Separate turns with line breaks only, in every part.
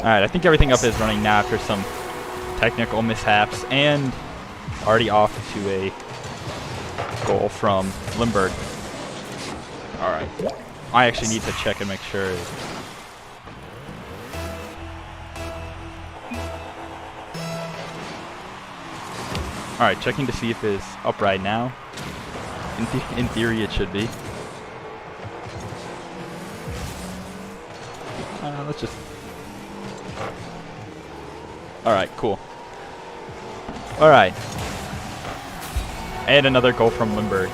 Alright, I think everything up is running now after some technical mishaps, and already off to a goal from Limburg. Alright. I actually need to check and make sure. Alright, checking to see if it's up right now. In theory, it should be. Let's just... Alright, cool. Alright. And another goal from Limburg.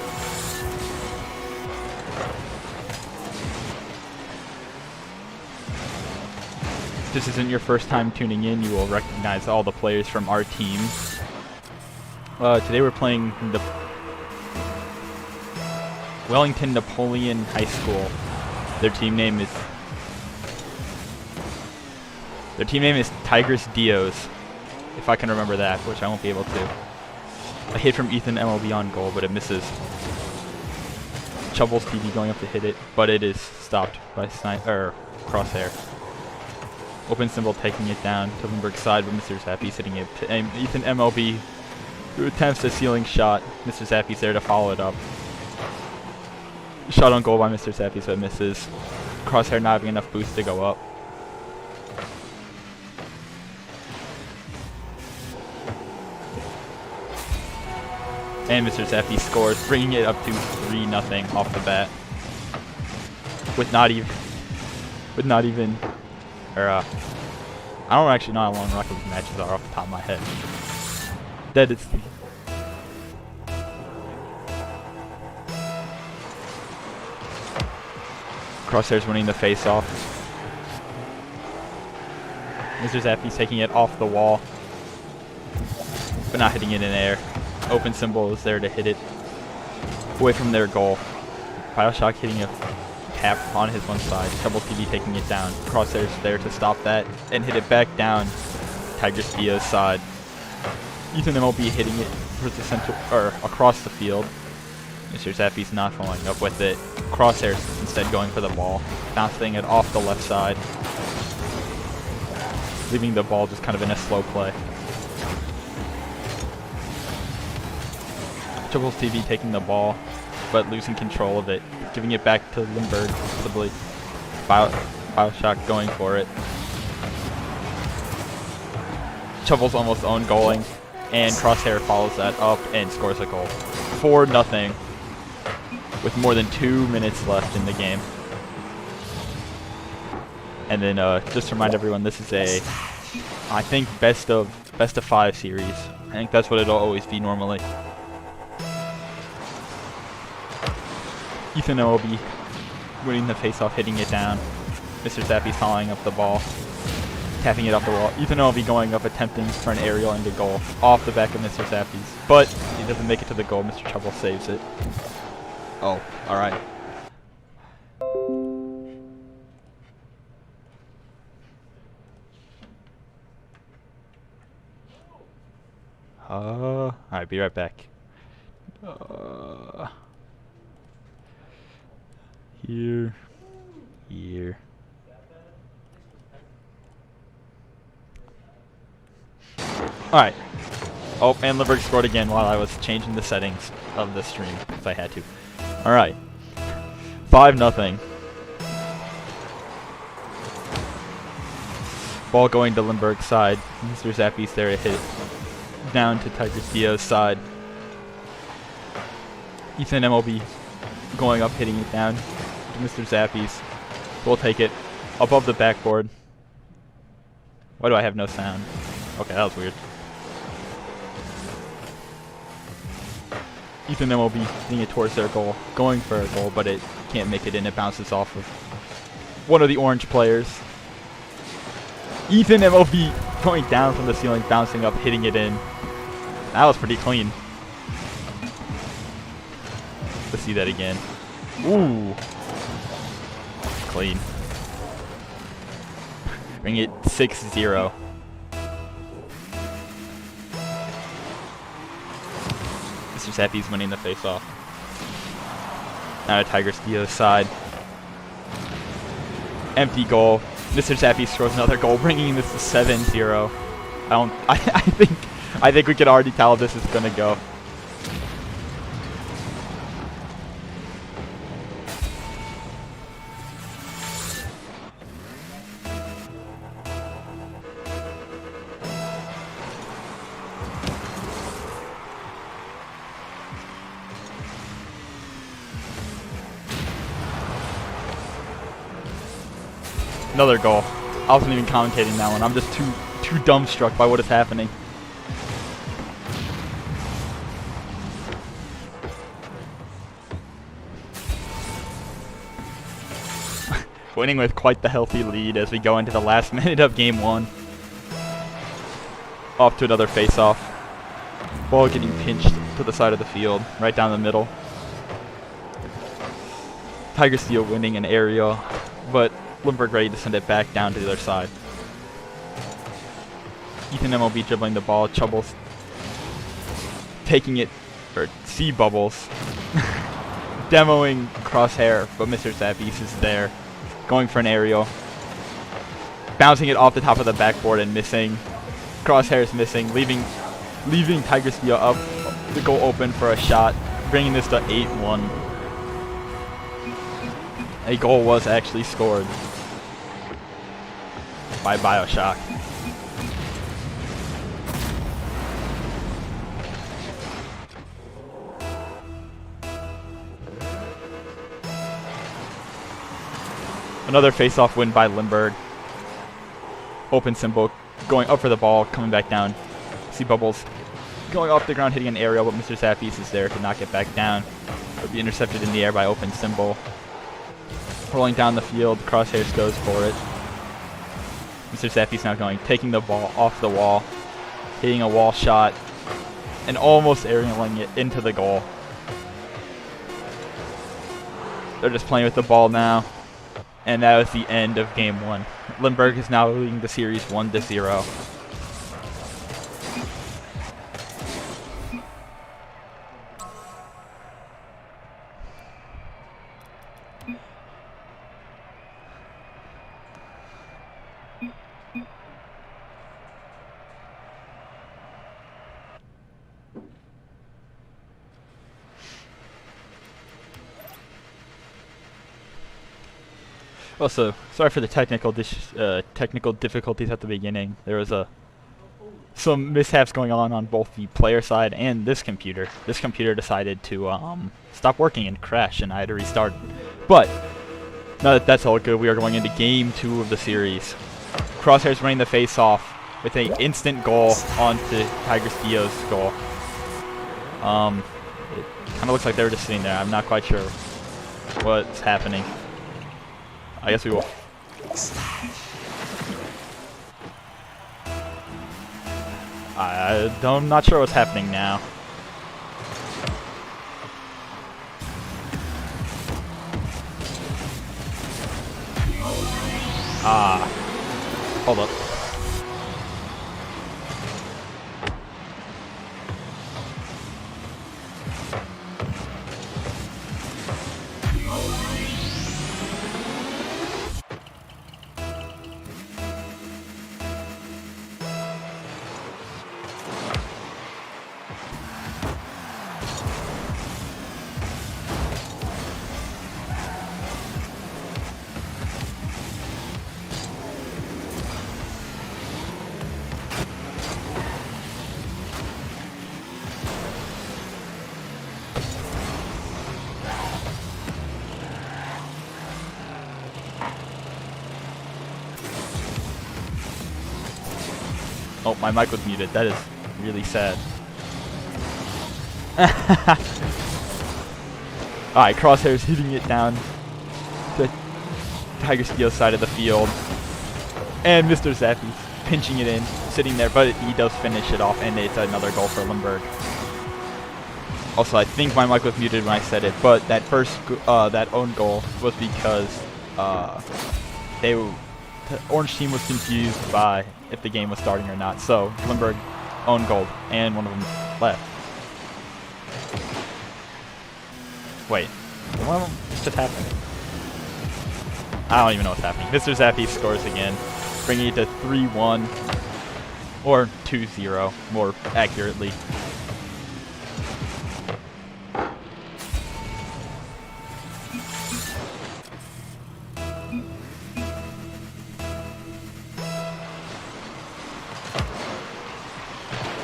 If this isn't your first time tuning in, you will recognize all the players from our team. Today we're playing the Wellington Napoleon High School. Their team name is Tigris Dios, if I can remember that, which I won't be able to. A hit from Ethan MLB on goal, but it misses. Chubble's TV going up to hit it, but it is stopped by Crosshair. Open symbol taking it down to Limburg's side, but Mr. Zappy's hitting it. Ethan MLB, who attempts a ceiling shot. Mr. Zappy's there to follow it up. Shot on goal by Mr. Zappy, so it misses. Crosshair not having enough boost to go up. And Mr. Zappy scores, bringing it up to 3-0 off the bat. With not even, I don't actually know how long Rocket League matches are off the top of my head. That is. Crosshair's winning the face-off. Mr. Zappy's taking it off the wall, but not hitting it in air. Open symbol is there to hit it away from their goal. Bioshock hitting a tap on his one side. Trouble TV taking it down. Crosshair's there to stop that and hit it back down Tigris Dia's side. Ethan MLB hitting it towards the center or across the field. Mr. Zappy's not following up with it. Crosshair's instead going for the ball, bouncing it off the left side, leaving the ball just kind of in a slow play. Triple TV taking the ball, but losing control of it, giving it back to Limburg, possibly. Bioshock going for it. Chubble's almost own goaling, and Crosshair follows that up and scores a goal. 4-0, with more than 2 minutes left in the game. And then just to remind everyone, this is a, I think, best of 5 series. I think that's what it'll always be normally. Ethan MLB winning the face-off, hitting it down. Mr. Zappy's following up the ball, tapping it off the wall. Ethan MLB going up, attempting for an aerial into goal off the back of Mr. Zappy's, but he doesn't make it to the goal. Mr. Trouble saves it. Oh, all right. All right, be right back. Here. Alright. Oh, and Limburg scored again while I was changing the settings of the stream, if I had to. Alright. 5-0. Ball going to Limburg's side. Mr. Zappy's there to hit it down to Tigris Dia's side. Ethan MLB going up, hitting it down to Mr. Zappy's. We'll take it above the backboard. Why do I have no sound? Okay, that was weird. Ethan MLB hitting it towards their goal, going for a goal, but it can't make it in. It bounces off of one of the orange players. Ethan MLB going down from the ceiling, bouncing up, hitting it in. That was pretty clean. Let's see that again. Ooh. Clean. Bring it 6-0. Mr. Zappy's winning the face-off. Now to Tigris Dia's side. Empty goal. Mr. Zappi scores another goal, bringing this to 7-0. I think we can already tell how this is gonna go. Another goal. I wasn't even commentating that one. I'm just too dumbstruck by what is happening. Winning with quite the healthy lead as we go into the last minute of game 1. Off to another face-off. Ball getting pinched to the side of the field, right down the middle. Tiger Steel winning an area, but Limburg ready to send it back down to the other side. Ethan MLB dribbling the ball. Chubbles taking it, or C Bubbles demoing Crosshair, but Mr. Zappies is there, going for an aerial, bouncing it off the top of the backboard and missing. Crosshair is missing, leaving Tiger Steel up the goal open for a shot, bringing this to 8-1. A goal was actually scored by Bioshock. Another face-off win by Limburg. Open symbol going up for the ball, coming back down. See Bubbles going off the ground, hitting an aerial, but Mr. Zappies is there to knock it back down. It'll be intercepted in the air by Open symbol. Rolling down the field, Crosshairs goes for it. Mr. Zappies now taking the ball off the wall, hitting a wall shot, and almost aerialing it into the goal. They're just playing with the ball now. And that was the end of game 1. Limburg is now leading the series 1-0. Also, sorry for the technical difficulties at the beginning. There was some mishaps going on both the player side and this computer. This computer decided to stop working and crash, and I had to restart. But now that that's all good, we are going into game 2 of the series. Crosshairs running the face-off with an instant goal onto Tiger Steel's goal. It kind of looks like they were just sitting there. I'm not quite sure what's happening. I guess we will. I'm not sure what's happening now. Hold up. Oh, my mic was muted. That is really sad. Alright, Crosshair's hitting it down the Tiger Steel side of the field. And Mr. Zappi pinching it in, sitting there, but he does finish it off, and it's another goal for Limburg. Also, I think my mic was muted when I said it, but that that own goal was because the orange team was confused by if the game was starting or not. So Limburg owned goal, and one of them left. Wait, what just happened? I don't even know what's happening. Mr. Zappy scores again, bringing it to 3-1, or 2-0, more accurately.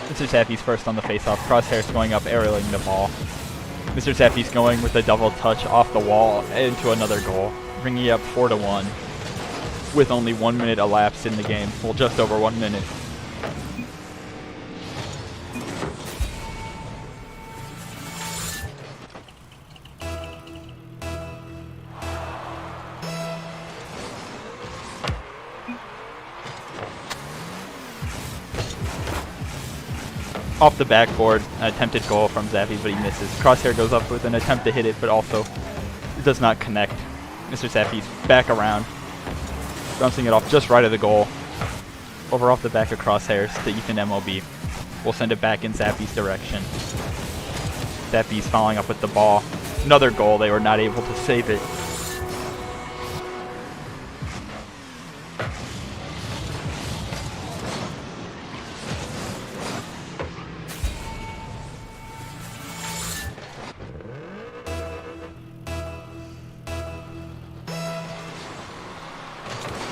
Mr. Zappy's first on the face-off. Crosshair's going up, aerialing the ball. Mr. Zappy's going with a double touch off the wall into another goal, bringing it up 4-1 with only 1 minute elapsed in the game. Well, just over 1 minute. Off the backboard, an attempted goal from Zappy, but he misses. Crosshair goes up with an attempt to hit it, but also it does not connect. Mr. Zappy's back around, bouncing it off just right of the goal. Over off the back of Crosshairs to Ethan MLB. We'll send it back in Zappy's direction. Zappy's following up with the ball. Another goal, they were not able to save it.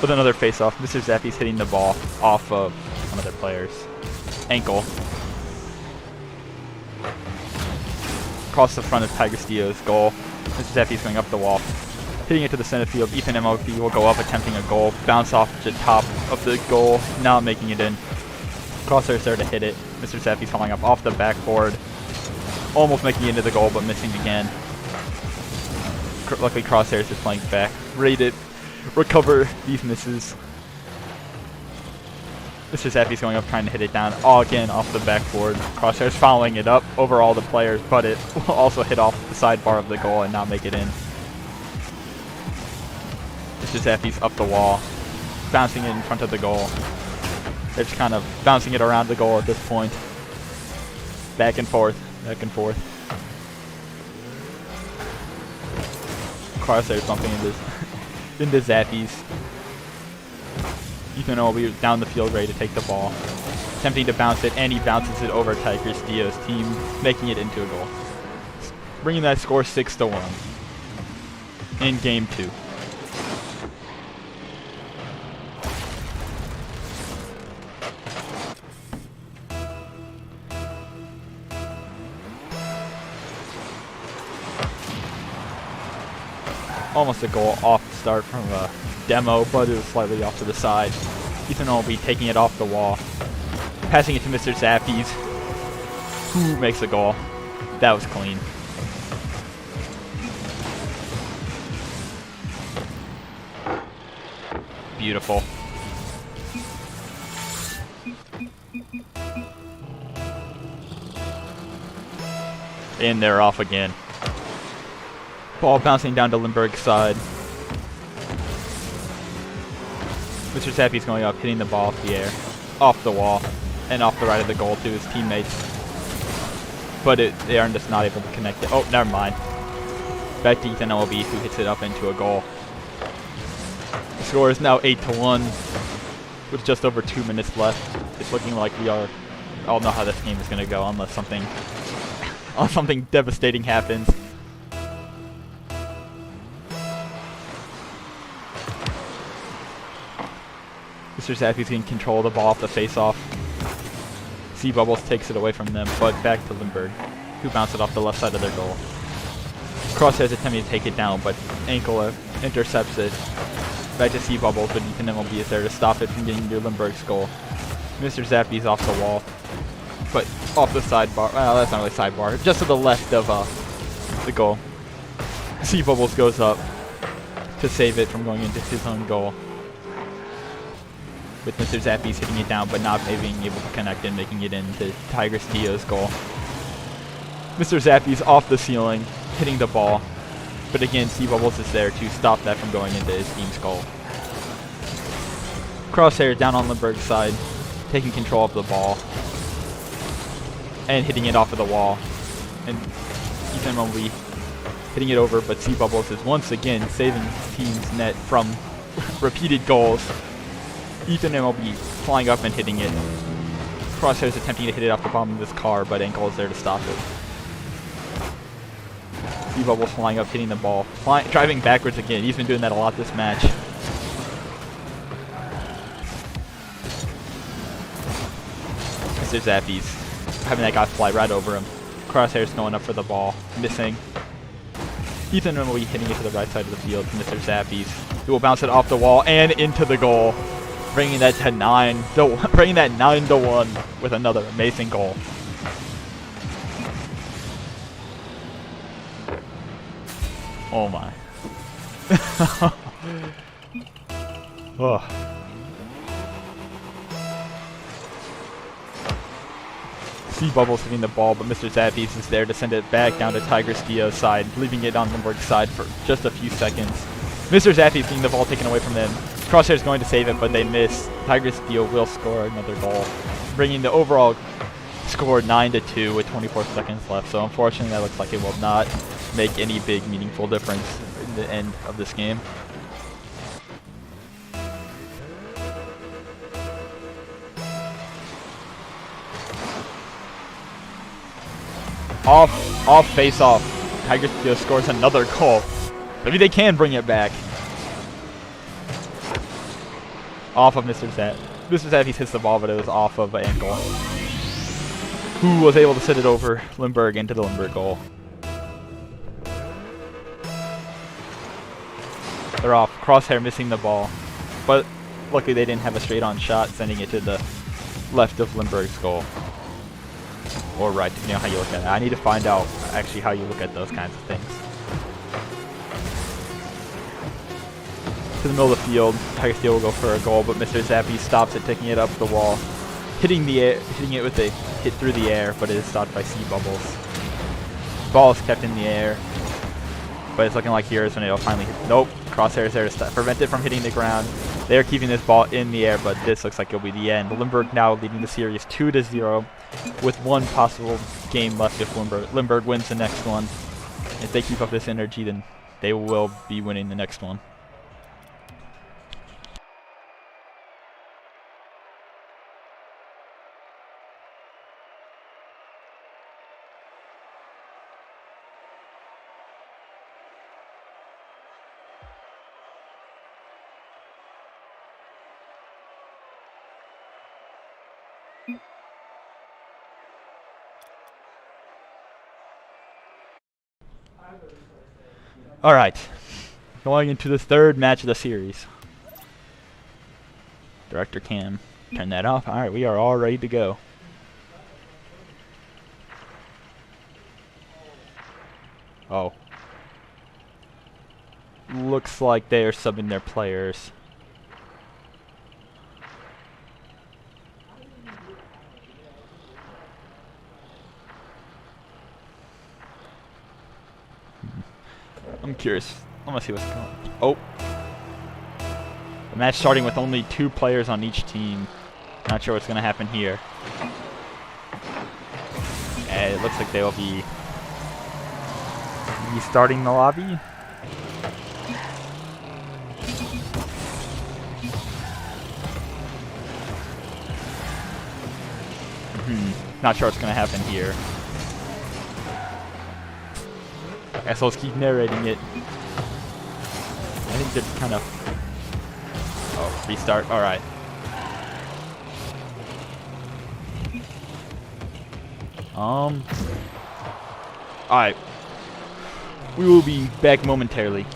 With another face-off, Mr. Zappy's hitting the ball off of one of their players' ankle. Across the front of Tiger Steele's goal. Mr. Zappy's going up the wall, hitting it to the center field. Ethan MLB will go up, attempting a goal. Bounce off the top of the goal, not making it in. Crosshair's there to hit it. Mr. Zappy's falling up off the backboard, almost making it into the goal, but missing again. Luckily, Crosshair's is playing back, ready to recover these misses. Mr. Zappy's going up, trying to hit it down, all again off the backboard. Crosshair's following it up over all the players, but it will also hit off the sidebar of the goal and not make it in. Mr. Zappy's up the wall, bouncing it in front of the goal. They're just kind of bouncing it around the goal at this point. Back and forth, back and forth. Crosshair's bumping into Zappy's. Ethan will be down the field ready to take the ball. Attempting to bounce it, and he bounces it over Tiger Steele's team, making it into a goal. Bringing that score 6-1 in Game 2. Almost a goal off the start from a demo, but it was slightly off to the side. Ethan will be taking it off the wall, passing it to Mr. Zappy's, who makes a goal. That was clean. Beautiful. And they're off again. Ball bouncing down to Lindbergh's side. Mr. Zappy's going up, hitting the ball off the air, off the wall, and off the right of the goal to his teammates. But they are just not able to connect it. Oh, never mind. Back to Ethan LB, who hits it up into a goal. The score is now 8-1, with just over 2 minutes left. It's looking like we all know how this game is going to go, unless something devastating happens. Mr. Zappy's getting control of the ball off the face-off. Sea Bubbles takes it away from them, but back to Lindbergh, who bounced it off the left side of their goal. Crosshair's attempting to take it down, but Ankle intercepts it. Back to Sea Bubbles, but Ethan MLB is there to stop it from getting to Lindbergh's goal. Mr. Zappy's off the wall, but off the sidebar. Well, that's not really sidebar. Just to the left of the goal. Sea Bubbles goes up to save it from going into his own goal, with Mr. Zappy's hitting it down, but not being able to connect and making it into Tiger Steele's goal. Mr. Zappy's off the ceiling, hitting the ball, but again, Sea Bubbles is there to stop that from going into his team's goal. Crosshair down on Lindbergh's side, taking control of the ball, and hitting it off of the wall. And Ethan Mobley hitting it over, but Sea Bubbles is once again saving his team's net from repeated goals. Ethan MLB flying up and hitting it. Crosshair's attempting to hit it off the bottom of this car, but Ankle is there to stop it. Sea Bubbles flying up, hitting the ball, driving backwards again. He's been doing that a lot this match. Mr. Zappies having that guy fly right over him. Crosshair's going up for the ball, missing. Ethan will be hitting it to the right side of the field to Mr. Zappies, who will bounce it off the wall and into the goal, bringing that to 9-1 with another amazing goal. Oh my. Oh. Sea Bubbles hitting the ball, but Mr. Zappies is there to send it back down to Tiger Steel's side, leaving it on Limburg's side for just a few seconds. Mr. Zappies getting the ball taken away from them. Crosshair's going to save it, but they miss. Tiger Steel will score another goal, bringing the overall score 9-2 with 24 seconds left. So unfortunately, that looks like it will not make any big meaningful difference in the end of this game. Off face-off. Tiger Steel scores another goal. Maybe they can bring it back. Off of Mr. Zat. Mr. Zappies hits the ball, but it was off of Ankle, who was able to set it over Limburg into the Limburg goal. They're off. Crosshair missing the ball, but luckily they didn't have a straight-on shot, sending it to the left of Limburg's goal. Or right, depending on how you look at it. I need to find out actually how you look at those kinds of things. To the middle of the field, Tiger Steel will go for a goal, but Mr. Zappy stops it, taking it up the wall, hitting it with a hit through the air, but it is stopped by Sea Bubbles. Ball is kept in the air, but it's looking like here's when it'll finally hit. Nope, Crosshair is there to prevent it from hitting the ground. They are keeping this ball in the air, but this looks like it'll be the end. Limburg now leading the series 2-0, with one possible game left if Limburg wins the next one. If they keep up this energy, then they will be winning the next one. All right, going into the third match of the series. Director Cam, turn that off. All right, we are all ready to go. Oh. Looks like they are subbing their players. I'm curious. I want to see what's going on. Oh. The match starting with only 2 players on each team. Not sure what's going to happen here. And it looks like they will be restarting the lobby. Not sure what's going to happen here. I guess I'll just keep narrating it. I think they're kind of... Oh, restart. Alright. Alright. We will be back momentarily.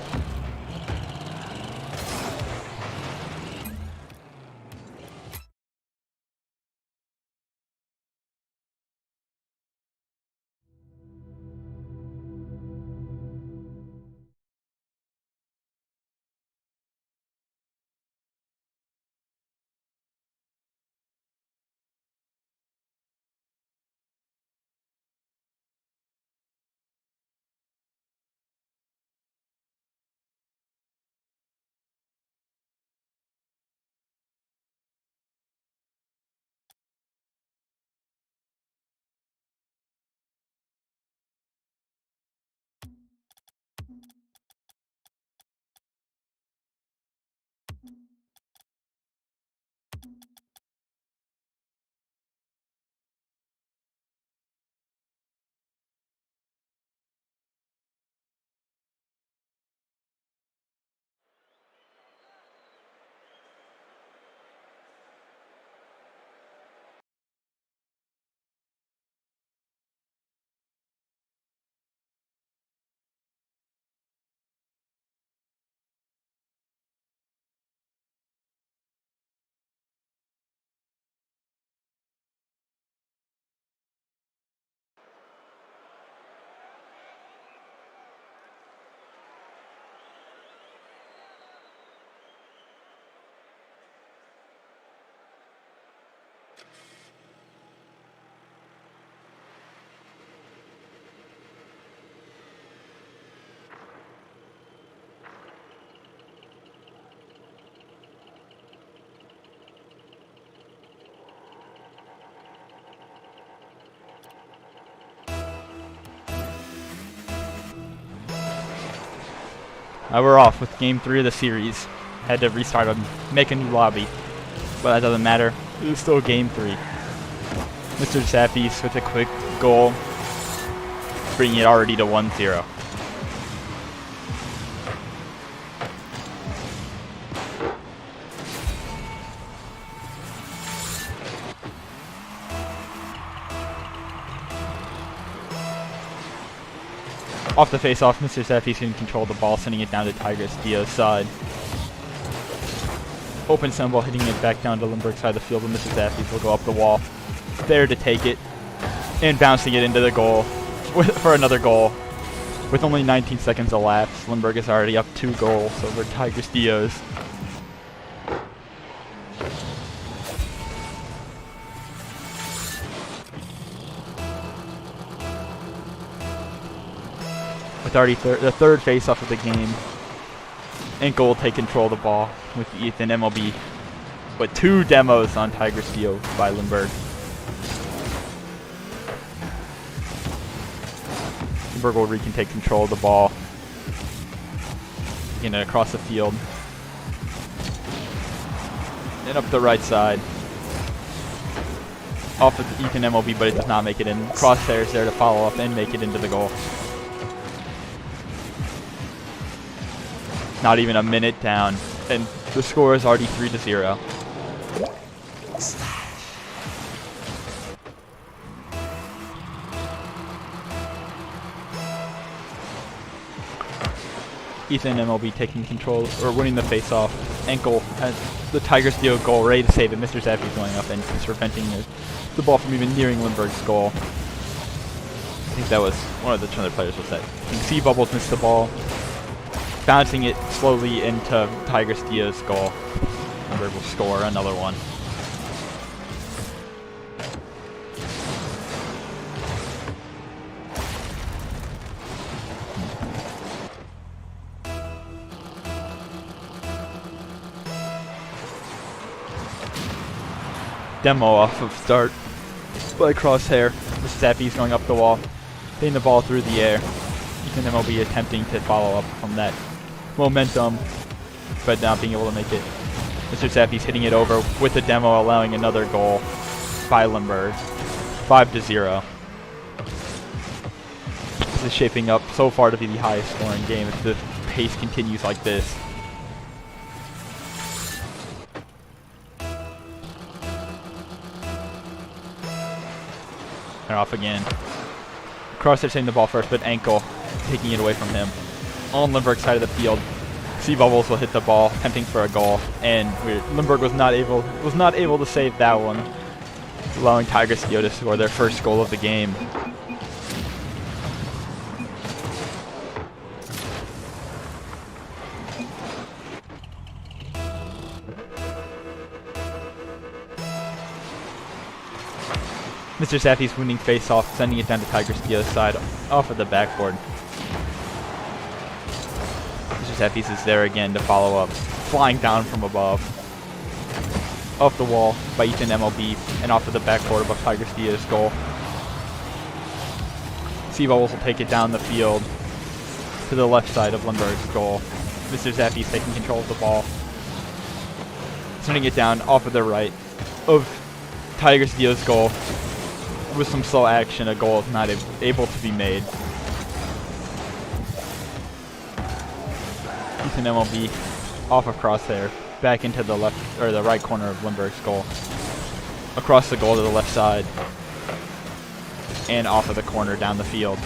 We're off with game 3 of the series. Had to restart and make a new lobby, but that doesn't matter. It was still game 3. Mr. Zappies with a quick goal, bringing it already to 1-0. Off the face-off, Mr. Zappies can control the ball, sending it down to Tigress Dio's side. Open symbol, hitting it back down to Lindbergh's side of the field, and Mr. Zappies will go up the wall. There to take it, and bouncing it into the goal for another goal. With only 19 seconds elapsed, Lindbergh is already up 2 goals over Tigress Dio's. With already the third face-off of the game, Enkel will take control of the ball with Ethan MLB, with 2 demos on Tigress Dio by Lindbergh. Lindbergh will take control of the ball, getting it across the field, and up the right side. Off of Ethan MLB, but it does not make it in. Crosshairs there to follow up and make it into the goal. Not even a minute down, and the score is already 3-0. Ethan MLB taking control, or winning the face-off. Enkel has the Tigers Dio goal ready to save it. Mr. Zappies going up and just preventing the ball from even nearing Lindbergh's goal. I think that was one of the other players was that. I think C Bubbles missed the ball, bouncing it slowly into Tigress Dio's goal. Lindbergh will score another one. Demo off of start by Crosshair. Mr. Zappies going up the wall, hitting the ball through the air. Ethan MLB attempting to follow up from that momentum, but not being able to make it. Mr. Zappies hitting it over with the demo, allowing another goal by Lindbergh. 5-0. This is shaping up so far to be the highest scoring game if the pace continues like this. They're off again. Crosshair taking the ball first, but Enkel taking it away from him. On Lindbergh's side of the field, C Bubbles will hit the ball, attempting for a goal, and Lindbergh was not able to save that one, allowing Tigress Dio to score their first goal of the game. Mr. Zappies winning face-off, sending it down to Tigress Dio's side, off of the backboard. Mr. Zappies is there again to follow up, flying down from above. Off the wall by Ethan MLB, and off of the backboard above Tigress Dio's goal. C Bubbles will take it down the field to the left side of Lindbergh's goal. Mr. Zappies taking control of the ball, sending it down off of the right of Tigress Dio's goal. With some slow action, a goal is not able to be made. Ethan MLB off of Crosshair, back into the left or the right corner of Lindbergh's goal. Across the goal to the left side, and off of the corner down the field.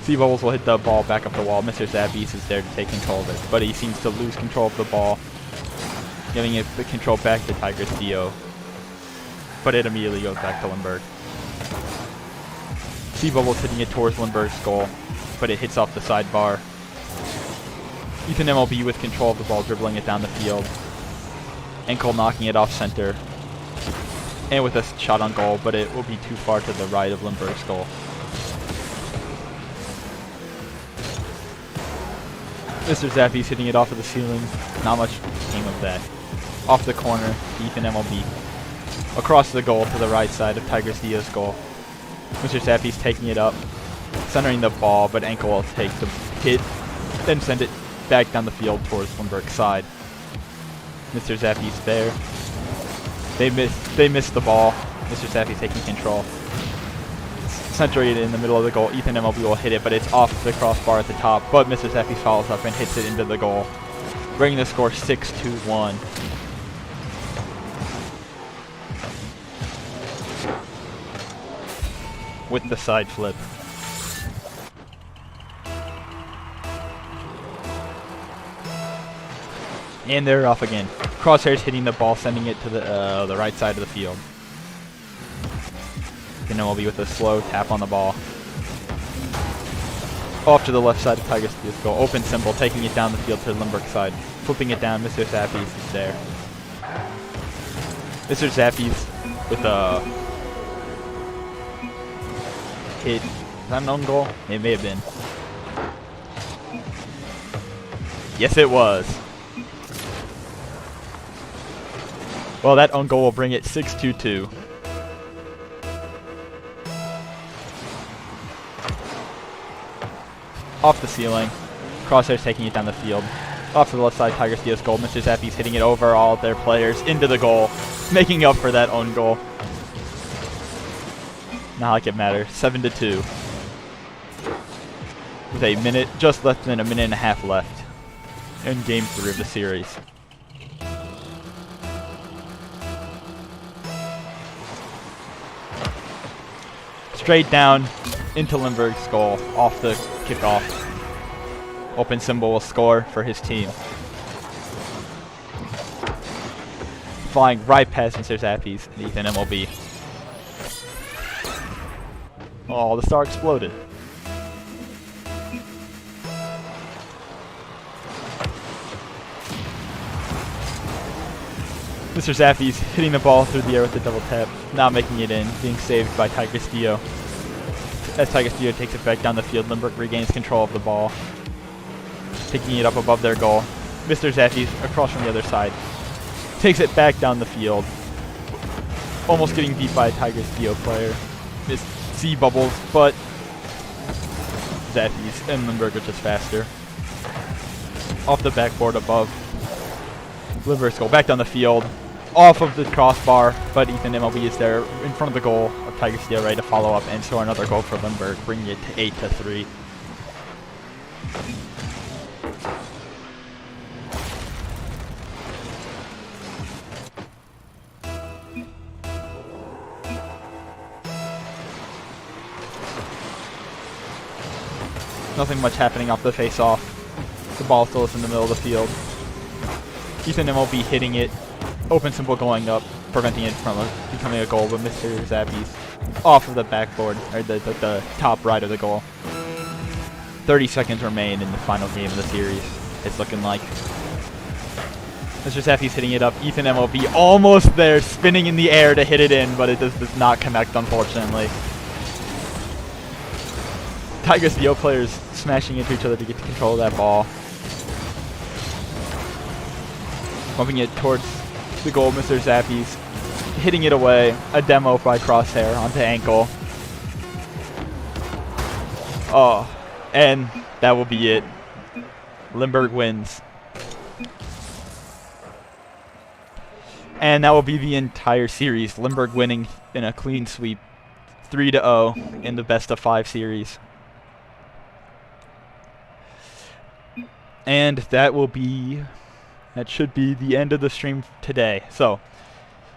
C Bubbles will hit the ball back up the wall. Mr. Zappies is there to take control of it, but he seems to lose control of the ball, giving it the control back to Tigress Dio. But it immediately goes back to Lindbergh. C Bubbles hitting it towards Lindbergh's goal, but it hits off the sidebar. Ethan MLB with control of the ball, dribbling it down the field. Enkel knocking it off center. And with a shot on goal, but it will be too far to the right of Lindbergh's goal. Mr. Zappies hitting it off of the ceiling. Not much came of that. Off the corner, Ethan MLB. Across the goal to the right side of Tigress Dio's goal. Mr. Zappies taking it up, centering the ball, but Enkel will take the hit then send it back down the field towards Limburg's side. Mr. Zappy's there. They missed the ball. Mr. Zappy's taking control. Centering it in the middle of the goal. Ethan MLB will hit it, but it's off the crossbar at the top. But Mr. Zappy follows up and hits it into the goal, bringing the score 6-1. With the side flip. And they're off again. Crosshairs hitting the ball, sending it to the right side of the field. Then MLB with a slow tap on the ball. Off to the left side of Tiger Steel's goal. Open symbol, taking it down the field to the Limburg side. Flipping it down, Mr. Zappy's is there. Mr. Zappy's with a hit. Is that an own goal? It may have been. Yes, it was. Well, that own goal will bring it 6-2. Off the ceiling. Crosshairs taking it down the field. Off to the left side, Tiger Steel's goal. Mr. Zappy's hitting it over all of their players into the goal, making up for that own goal. Not like it matters. 7-2. With just less than a minute and a half left in Game 3 of the series. Straight down into Limburg's goal, off the kickoff. Open symbol will score for his team. Flying right past Mr. Zappy's and Ethan MLB. Oh, the star exploded. Mr. Zappy's hitting the ball through the air with the double tap, not making it in, being saved by Tiger Steel. As Tiger Steel takes it back down the field, Limburg regains control of the ball, picking it up above their goal. Mr. Zappy's across from the other side, takes it back down the field, almost getting beat by a Tiger Steel player. Missed sea bubbles, but Zappy's and Limburg are just faster. Off the backboard above Limburg's goal, back down the field. Off of the crossbar, but Ethan MLB is there in front of the goal of Tiger Steel, ready to follow up and score another goal for Limburg, bringing it to 8-3. Nothing much happening off the face-off. The ball still is in the middle of the field. Ethan MLB hitting it. Open symbol going up, preventing it from becoming a goal, but Mr. Zappy's off of the backboard, or the top right of the goal. 30 seconds remain in the final game of the series, it's looking like. Mr. Zappy's hitting it up. Ethan MLB almost there, spinning in the air to hit it in, but it does not connect, unfortunately. Tiger Steel players smashing into each other to get control of that ball. Bumping it towards the goal, Mr. Zappy's hitting it away. A demo by Crosshair onto ankle. Oh, and that will be it. Limburg wins. And that will be the entire series. Limburg winning in a clean sweep, 3-0 in the best-of-5 series. And that should be the end of the stream today. So,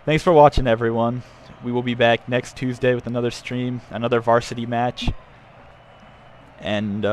thanks for watching, everyone. We will be back next Tuesday with another stream, another varsity match. And,